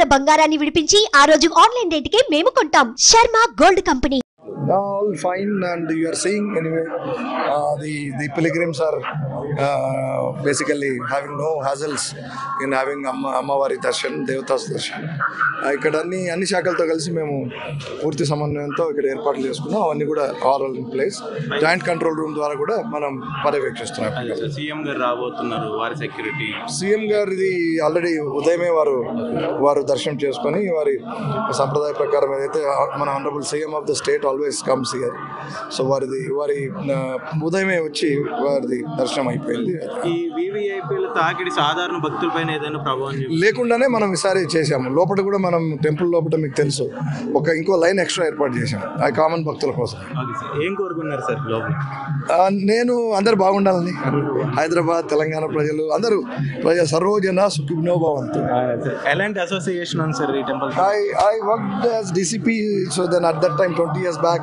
తాకట్టులో ఉన్న బంగారాన్ని విడిపించి ఆ రోజు ఆన్లైన్ రేటుకే మేము కొంటాం. Sharma gold company. All fine, and you are seeing anyway the pilgrims are basically having no hassles in having అమ్మవారి దర్శన్ దేవతాస్ దర్శన్. ఇక్కడ అన్ని శాఖలతో కలిసి మేము పూర్తి సమన్వయంతో ఇక్కడ ఏర్పాట్లు చేసుకున్నాం. అవన్నీ కూడా all in place. Joint control room ద్వారా కూడా మనం పర్యవేక్షిస్తున్నాం. సీఎం గారు రాబోతున్నారు, వారి సెక్యూరిటీ. సీఎం గారిది ఆల్రెడీ ఉదయమే వారు దర్శనం చేసుకొని వారి సంప్రదాయ ప్రకారం ఏదైతే మన honourable CM of the state always comes here. So వారి ఉదయమే వచ్చి వారిది దర్శనం అయిపోయింది. ఈ వివిఐపీల తాకిడి సాధారణ భక్తులపైన ఏదైనా ప్రభావం లేకుండానే మనం ఈసారి చేసాము. లోపల కూడా మనం టెంపుల్ లోపల మీకు తెలుసు ఇంకో లైన్ ఎక్స్ట్రా ఏర్పాటు చేశాము ఆ కామన్ భక్తుల కోసం. ఏం కోరుకున్నారు సార్ లోపల? నేను అందరు బాగుండాలని, హైదరాబాద్ తెలంగాణ అందరూ సర్వజన సుఖినో భవంతు. ఎలాంటి అసోసియేషన్ ఉంది సార్ ఈ temple? I worked as DCP, so then at that time 20 years back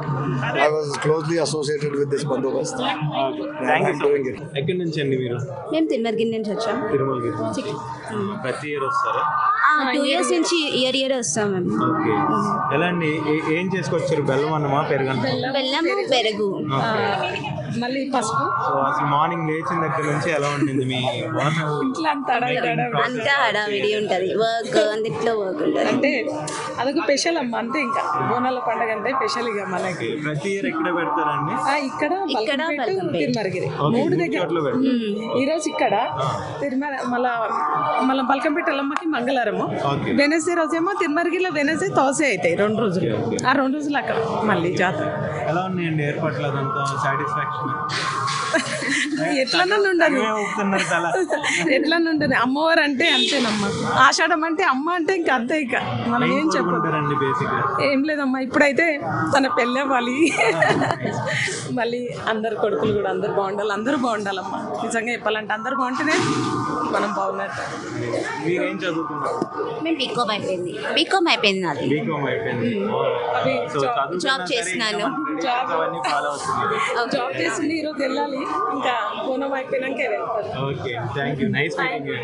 I was closely associated with this bandobast. Thank you for doing it. ఎక్కడి నుంచి అండి మీరు? మేము తిరుమలగిరి నుంచి వచ్చాం. తిరుమలగిరి ప్రతి ఇయర్ వస్తారా? 2 years నుంచి ఇయర్ వస్తాం మేము. ఓకే. ఎలా అండి ఏం చేసుకొచ్చారు? బెల్లం అన్నమా పెరుగన్న? బెల్లము పెరుగు మళ్ళీ పసుపు. సో అసలు మార్నింగ్ లేచిన దగ్గర నుంచి ఎలా ఉంటుంది మీ ఇంట్లో అంతా అంతా హడావిడి ఉంటుంది. వర్క్ అందిట్లో వర్క్ ఉంటుంది. అంటే అదొక స్పెషల్ అమ్మ, అంతే. ఇంకా బోనాల పండుగ అంటే స్పెషల్ ఇక మనకి. ప్రతి ఇయర్ ఎక్కడ పెడతారండి? ఇక్కడ తిరుమలగిరి 3 దగ్గర. ఈ రోజు ఇక్కడ తిరుమల మళ్ళీ బల్కంపేట అమ్మకి మంగళవారము, వెనస్డే రోజేమో తిరుమలగిరిలో వెనస్డే తోసే అవుతాయి 2 రోజులు. ఆ 2 రోజులు అక్కడ మళ్ళీ జాతర. ఎలా ఉన్నాయండి ఏర్పాట్లు? అదంతా సాటిస్ఫాక్షన్? ఎట్లా ఉండదు అమ్మవారు అంటే అంతేనమ్మా. ఆషాఢం అంటే అమ్మ అంటే ఇంకా అంతే. ఇక మనం ఏం చెప్పారండి? ఏం లేదమ్మా, ఇప్పుడైతే తన పెళ్ళి అవ్వాలి. మళ్ళీ అందరు కొడుకులు కూడా అందరూ బాగుండాలమ్మా. నిజంగా చెప్పాలంటే అందరు బాగుంటేనే మనం బాగున్నట్టు. మీరేం చదువుతున్నారు? మేము బీకామ్ అయిపోయింది నాది. జాబ్ చేస్తున్నాను. జాబ్ చేసింది ఈరోజు వెళ్ళాలి. ఇంకా బోనం అయిపోయినాక వెళ్తాను. Okay, thank you. Nice meeting you.